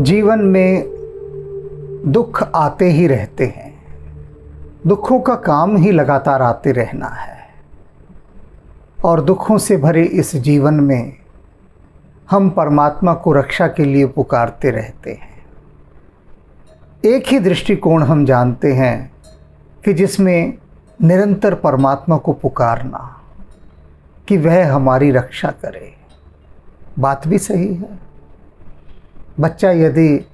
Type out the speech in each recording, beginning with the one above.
जीवन में दुख आते ही रहते हैं। दुखों का काम ही लगातार आते रहना है और दुखों से भरे इस जीवन में हम परमात्मा को रक्षा के लिए पुकारते रहते हैं। एक ही दृष्टिकोण हम जानते हैं कि जिसमें निरंतर परमात्मा को पुकारना कि वह हमारी रक्षा करे। बात भी सही है। बच्चा यदि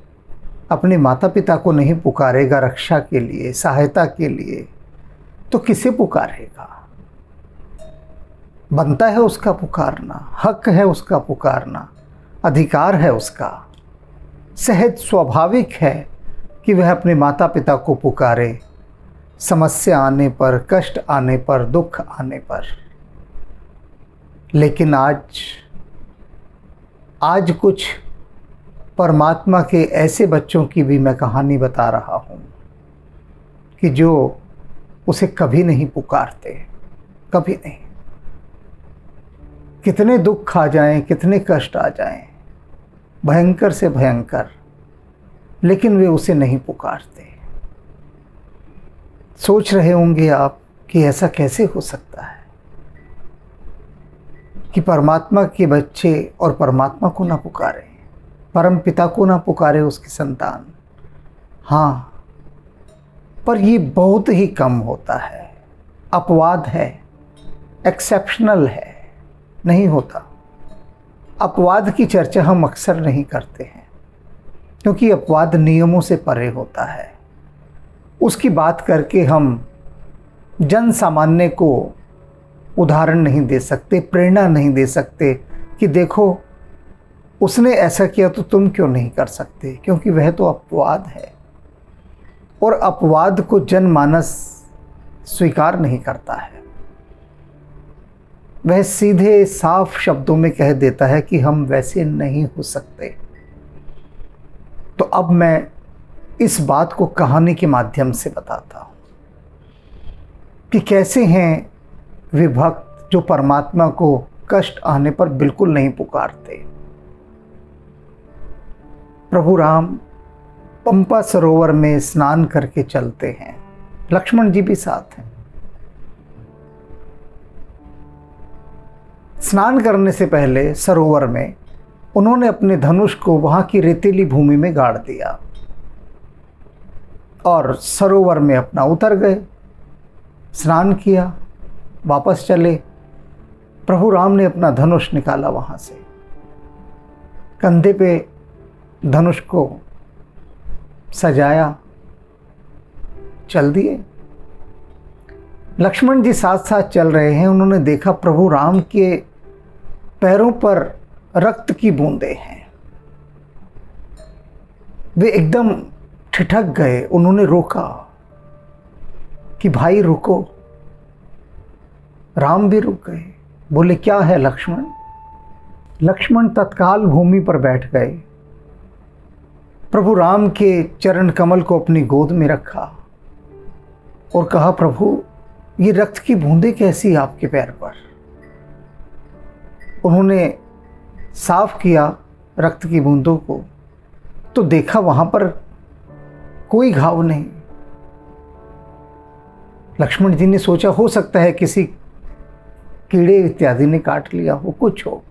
अपने माता पिता को नहीं पुकारेगा रक्षा के लिए, सहायता के लिए, तो किसे पुकारेगा? बनता है उसका पुकारना, हक है उसका पुकारना, अधिकार है उसका। सहज स्वाभाविक है कि वह अपने माता पिता को पुकारे समस्या आने पर, कष्ट आने पर, दुख आने पर। लेकिन आज कुछ परमात्मा के ऐसे बच्चों की भी मैं कहानी बता रहा हूँ कि जो उसे कभी नहीं पुकारते, कभी नहीं। कितने दुख आ जाएं, कितने कष्ट आ जाएं, भयंकर से भयंकर, लेकिन वे उसे नहीं पुकारते। सोच रहे होंगे आप कि ऐसा कैसे हो सकता है कि परमात्मा के बच्चे और परमात्मा को ना पुकारे, परम पिता को ना पुकारे उसकी संतान। हाँ, पर ये बहुत ही कम होता है, अपवाद है, एक्सेप्शनल है, नहीं होता। अपवाद की चर्चा हम अक्सर नहीं करते हैं क्योंकि अपवाद नियमों से परे होता है। उसकी बात करके हम जन सामान्य को उदाहरण नहीं दे सकते, प्रेरणा नहीं दे सकते कि देखो उसने ऐसा किया तो तुम क्यों नहीं कर सकते, क्योंकि वह तो अपवाद है और अपवाद को जनमानस स्वीकार नहीं करता है। वह सीधे साफ शब्दों में कह देता है कि हम वैसे नहीं हो सकते। तो अब मैं इस बात को कहानी के माध्यम से बताता हूँ कि कैसे हैं वे भक्त जो परमात्मा को कष्ट आने पर बिल्कुल नहीं पुकारते। प्रभु राम पंपा सरोवर में स्नान करके चलते हैं, लक्ष्मण जी भी साथ हैं। स्नान करने से पहले सरोवर में उन्होंने अपने धनुष को वहां की रेतीली भूमि में गाड़ दिया और सरोवर में अपना उतर गए, स्नान किया, वापस चले। प्रभु राम ने अपना धनुष निकाला, वहां से कंधे पे धनुष को सजाया, चल दिए। लक्ष्मण जी साथ साथ चल रहे हैं। उन्होंने देखा प्रभु राम के पैरों पर रक्त की बूंदें हैं। वे एकदम ठिठक गए। उन्होंने रोका कि भाई रुको। राम भी रुक गए, बोले क्या है लक्ष्मण? लक्ष्मण तत्काल भूमि पर बैठ गए, प्रभु राम के चरण कमल को अपनी गोद में रखा और कहा, प्रभु ये रक्त की बूंदें कैसी आपके पैर पर? उन्होंने साफ किया रक्त की बूंदों को तो देखा वहां पर कोई घाव नहीं। लक्ष्मण जी ने सोचा हो सकता है किसी कीड़े इत्यादि ने काट लिया हो, कुछ हो,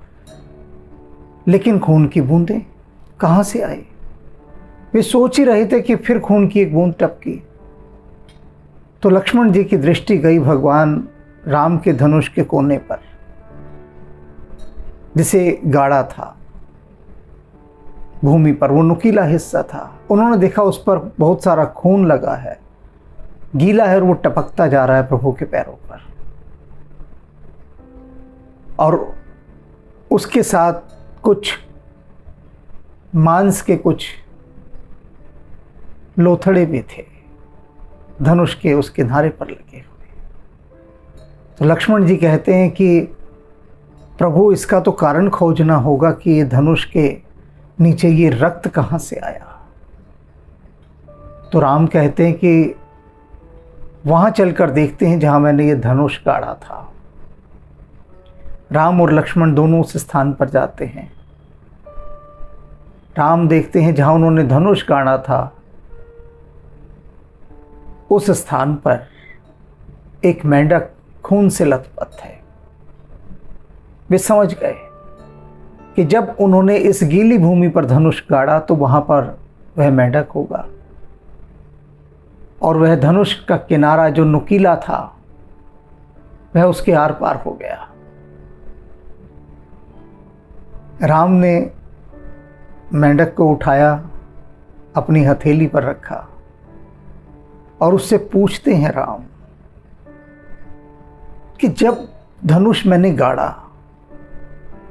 लेकिन खून की बूंदें कहां से आई? वे सोच ही रहे थे कि फिर खून की एक बूंद टपकी तो लक्ष्मण जी की दृष्टि गई भगवान राम के धनुष के कोने पर, जिसे गाड़ा था भूमि पर, वो नुकीला हिस्सा था। उन्होंने देखा उस पर बहुत सारा खून लगा है, गीला है और वो टपकता जा रहा है प्रभु के पैरों पर, और उसके साथ कुछ मांस के कुछ लोथड़े भी थे धनुष के उस किनारे पर लगे हुए। तो लक्ष्मण जी कहते हैं कि प्रभु इसका तो कारण खोजना होगा कि ये धनुष के नीचे ये रक्त कहां से आया। तो राम कहते हैं कि वहां चलकर देखते हैं जहां मैंने ये धनुष गाड़ा था। राम और लक्ष्मण दोनों उस स्थान पर जाते हैं राम देखते हैं जहां उन्होंने धनुष गाड़ा था, उस स्थान पर एक मेंढक खून से लथपथ है। वे समझ गए कि जब उन्होंने इस गीली भूमि पर धनुष गाड़ा तो वहां पर वह मेंढक होगा, और वह धनुष का किनारा जो नुकीला था वह उसके आर पार हो गया। राम ने मेंढक को उठाया, अपनी हथेली पर रखा और उससे पूछते हैं राम कि जब धनुष मैंने गाड़ा,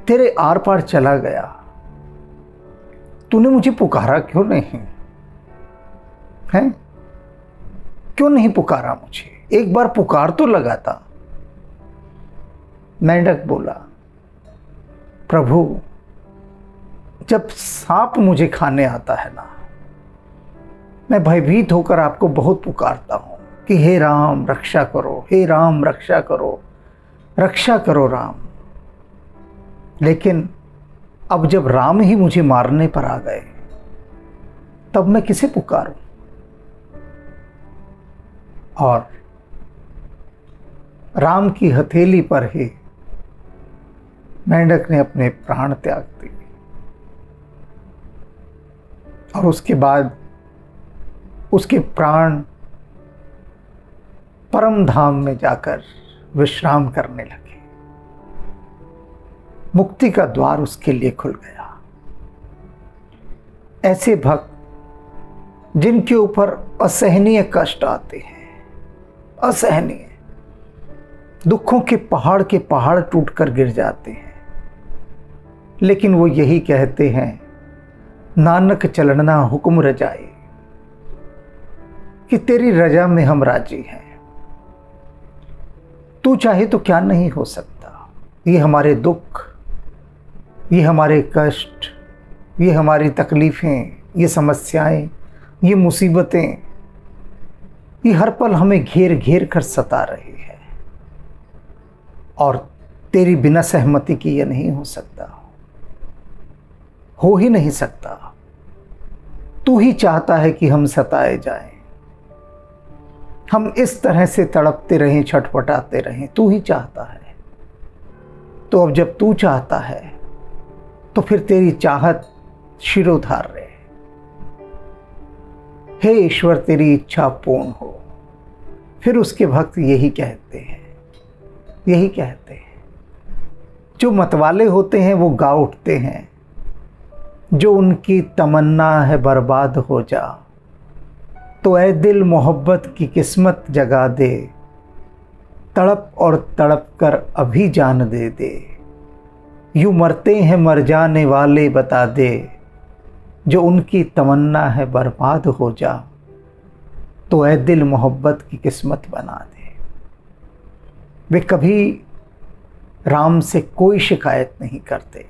तेरे आर पार चला गया, तूने मुझे पुकारा क्यों नहीं है? क्यों नहीं पुकारा मुझे? एक बार पुकार तो लगाता। मेंढक बोला, प्रभु, जब सांप मुझे खाने आता है ना, मैं भयभीत होकर आपको बहुत पुकारता हूं कि हे राम रक्षा करो, हे राम रक्षा करो, रक्षा करो राम। लेकिन अब जब राम ही मुझे मारने पर आ गए, तब मैं किसे पुकारूं? और राम की हथेली पर ही मेंढक ने अपने प्राण त्याग दिए, और उसके बाद उसके प्राण परम धाम में जाकर विश्राम करने लगे। मुक्ति का द्वार उसके लिए खुल गया। ऐसे भक्त जिनके ऊपर असहनीय कष्ट आते हैं, असहनीय दुखों के पहाड़ टूटकर गिर जाते हैं, लेकिन वो यही कहते हैं, नानक चलना हुक्म रजाए, कि तेरी रजा में हम राजी हैं, तू चाहे तो क्या नहीं हो सकता। ये हमारे दुख, ये हमारे कष्ट, ये हमारी तकलीफ़ें, ये समस्याएं, ये मुसीबतें, ये हर पल हमें घेर घेर कर सता रही है, और तेरी बिना सहमति की ये नहीं हो सकता, हो ही नहीं सकता। तू ही चाहता है कि हम सताए जाएं, हम इस तरह से तड़पते रहें, छटपटाते रहें, तू ही चाहता है। तो अब जब तू चाहता है तो फिर तेरी चाहत शिरोधार्य है। हे ईश्वर, तेरी इच्छा पूर्ण हो। फिर उसके भक्त यही कहते हैं, यही कहते हैं। जो मतवाले होते हैं वो गा उठते हैं, जो उनकी तमन्ना है बर्बाद हो जा, तो ऐ दिल मोहब्बत की किस्मत जगा दे, तड़प और तड़प कर अभी जान दे दे, यूं मरते हैं मर जाने वाले बता दे, जो उनकी तमन्ना है बर्बाद हो जा, तो ऐ दिल मोहब्बत की किस्मत बना दे। वे कभी राम से कोई शिकायत नहीं करते,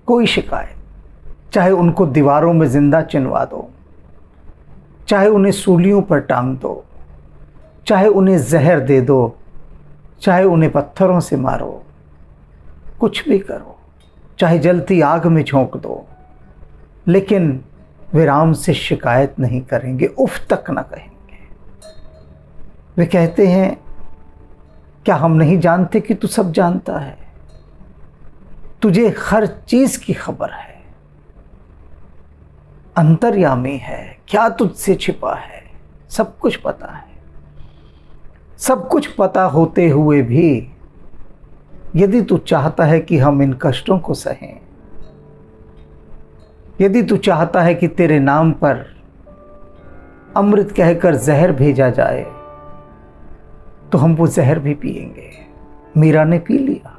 कोई शिकायत, चाहे उनको दीवारों में जिंदा चिनवा दो, चाहे उन्हें सूलियों पर टांग दो, चाहे उन्हें जहर दे दो, चाहे उन्हें पत्थरों से मारो, कुछ भी करो, चाहे जलती आग में झोंक दो, लेकिन वे राम से शिकायत नहीं करेंगे, उफ तक न कहेंगे। वे कहते हैं, क्या हम नहीं जानते कि तू सब जानता है? तुझे हर चीज की खबर है, अंतर्यामी है, क्या तुझसे छिपा है? सब कुछ पता है। सब कुछ पता होते हुए भी यदि तू चाहता है कि हम इन कष्टों को सहें, यदि तू चाहता है कि तेरे नाम पर अमृत कहकर जहर भेजा जाए, तो हम वो जहर भी पिएंगे। मीरा ने पी लिया,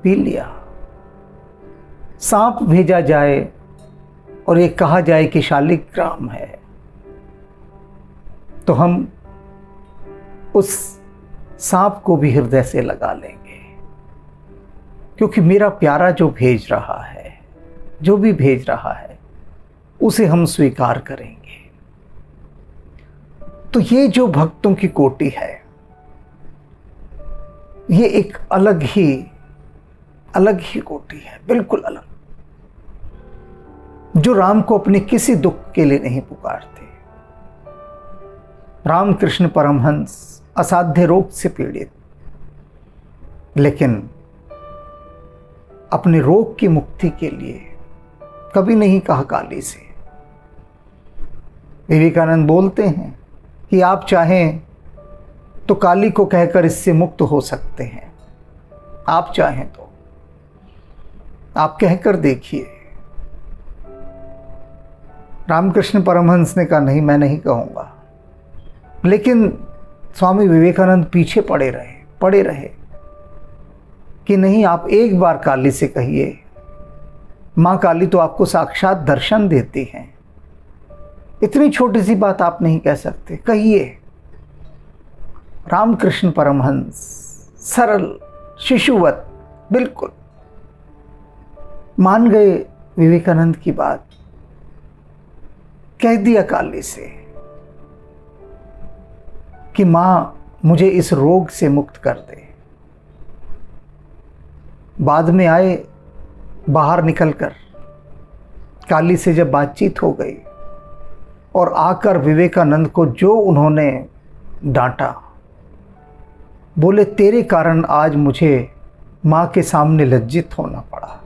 पी लिया। सांप भेजा जाए और ये कहा जाए कि शालिग्राम है, तो हम उस सांप को भी हृदय से लगा लेंगे, क्योंकि मेरा प्यारा जो भेज रहा है, जो भी भेज रहा है, उसे हम स्वीकार करेंगे। तो ये जो भक्तों की कोटि है, ये एक अलग ही कोटि है, बिल्कुल अलग। जो राम को अपने किसी दुख के लिए नहीं पुकारते। रामकृष्ण परमहंस असाध्य रोग से पीड़ित, लेकिन अपने रोग की मुक्ति के लिए कभी नहीं कहा काली से। विवेकानंद बोलते हैं कि आप चाहें तो काली को कहकर इससे मुक्त हो सकते हैं। आप चाहें तो आप कहकर देखिए। रामकृष्ण परमहंस ने कहा नहीं, मैं नहीं कहूँगा। लेकिन स्वामी विवेकानंद पीछे पड़े रहे कि नहीं, आप एक बार काली से कहिए। माँ काली तो आपको साक्षात दर्शन देती हैं, इतनी छोटी सी बात आप नहीं कह सकते, कहिए। रामकृष्ण परमहंस सरल शिशुवत बिल्कुल मान गए विवेकानंद की बात, कह दिया काली से कि माँ मुझे इस रोग से मुक्त कर दे। बाद में आए, बाहर निकलकर काली से जब बातचीत हो गई और आकर विवेकानंद को जो उन्होंने डांटा, बोले तेरे कारण आज मुझे माँ के सामने लज्जित होना पड़ा,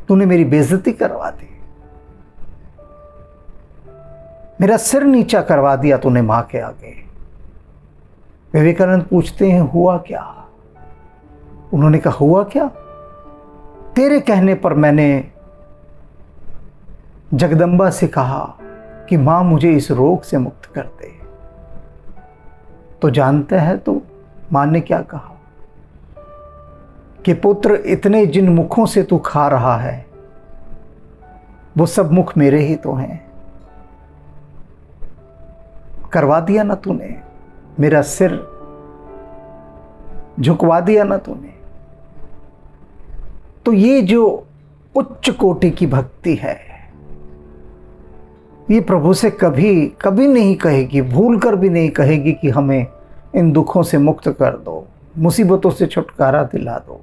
तूने मेरी बेइज्जती करवा दी, मेरा सिर नीचा करवा दिया तूने माँ के आगे। विवेकानंद पूछते हैं हुआ क्या? उन्होंने कहा हुआ क्या? तेरे कहने पर मैंने जगदम्बा से कहा कि माँ मुझे इस रोग से मुक्त कर दे। तो जानते हैं तो माँ ने क्या कहा कि पुत्र इतने जिन मुखों से तू खा रहा है वो सब मुख मेरे ही तो हैं। करवा दिया ना तूने, मेरा सिर झुकवा दिया ना तूने। तो ये जो उच्च कोटि की भक्ति है, ये प्रभु से कभी कभी नहीं कहेगी, भूल कर भी नहीं कहेगी कि हमें इन दुखों से मुक्त कर दो, मुसीबतों से छुटकारा दिला दो।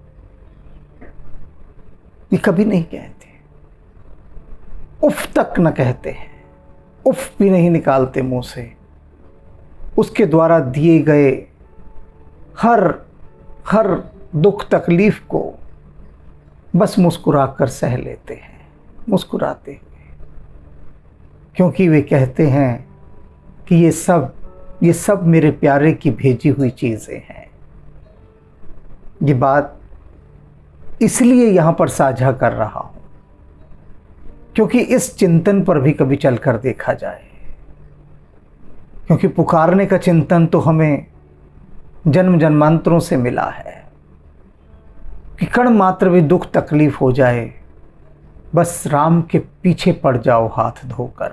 ये कभी नहीं कहते, उफ तक न कहते हैं, उफ भी नहीं निकालते मुंह से। उसके द्वारा दिए गए हर दुख तकलीफ को बस मुस्कुराकर सह लेते हैं, मुस्कुराते हुए, क्योंकि वे कहते हैं कि ये सब मेरे प्यारे की भेजी हुई चीज़ें हैं। ये बात इसलिए यहाँ पर साझा कर रहा हूँ क्योंकि इस चिंतन पर भी कभी चलकर देखा जाए, क्योंकि पुकारने का चिंतन तो हमें जन्म जन्मांतरों से मिला है कि कण मात्र भी दुख तकलीफ हो जाए बस राम के पीछे पड़ जाओ हाथ धोकर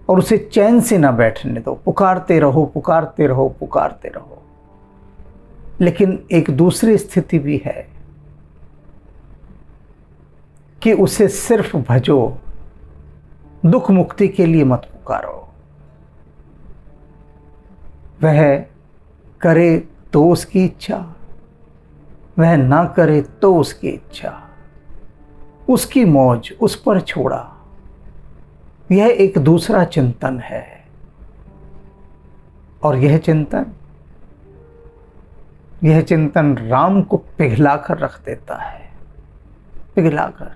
और उसे चैन से ना बैठने दो, पुकारते रहो पुकारते रहो पुकारते रहो। लेकिन एक दूसरी स्थिति भी है कि उसे सिर्फ भजो, दुख मुक्ति के लिए मत पुकारो। वह करे तो उसकी इच्छा, वह ना करे तो उसकी इच्छा, उसकी मौज उस पर छोड़ा। यह एक दूसरा चिंतन है और यह चिंतन राम को पिघलाकर रख देता है। पिघलाकर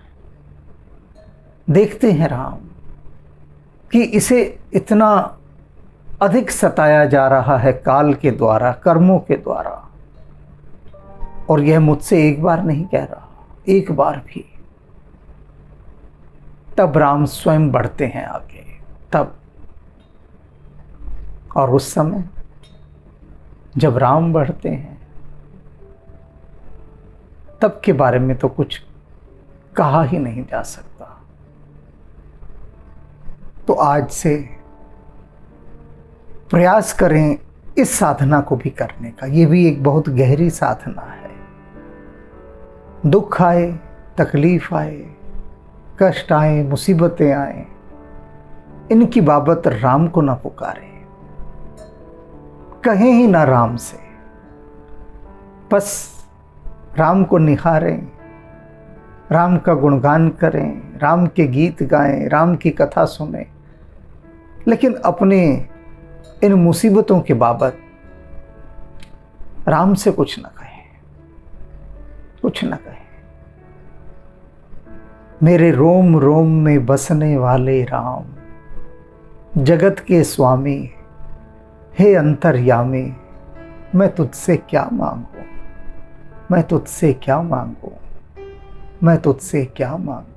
देखते हैं राम कि इसे इतना अधिक सताया जा रहा है काल के द्वारा, कर्मों के द्वारा, और यह मुझसे एक बार नहीं कह रहा, एक बार भी। तब राम स्वयं बढ़ते हैं आगे, तब। और उस समय जब राम बढ़ते हैं तब के बारे में तो कुछ कहा ही नहीं जा सकता। तो आज से प्रयास करें इस साधना को भी करने का। ये भी एक बहुत गहरी साधना है। दुख आए, तकलीफ आए, कष्ट आए, मुसीबतें आए, इनकी बाबत राम को ना पुकारें, कहें ही ना राम से, बस राम को निहारें, राम का गुणगान करें, राम के गीत गाएं, राम की कथा सुने, लेकिन अपने इन मुसीबतों के बाबत राम से कुछ न कहें, कुछ न कहें। मेरे रोम रोम में बसने वाले राम, जगत के स्वामी, हे अंतर्यामी, मैं तुझसे क्या मांगू, मैं तुझसे क्या मांगू, मैं तुझसे क्या मांगू।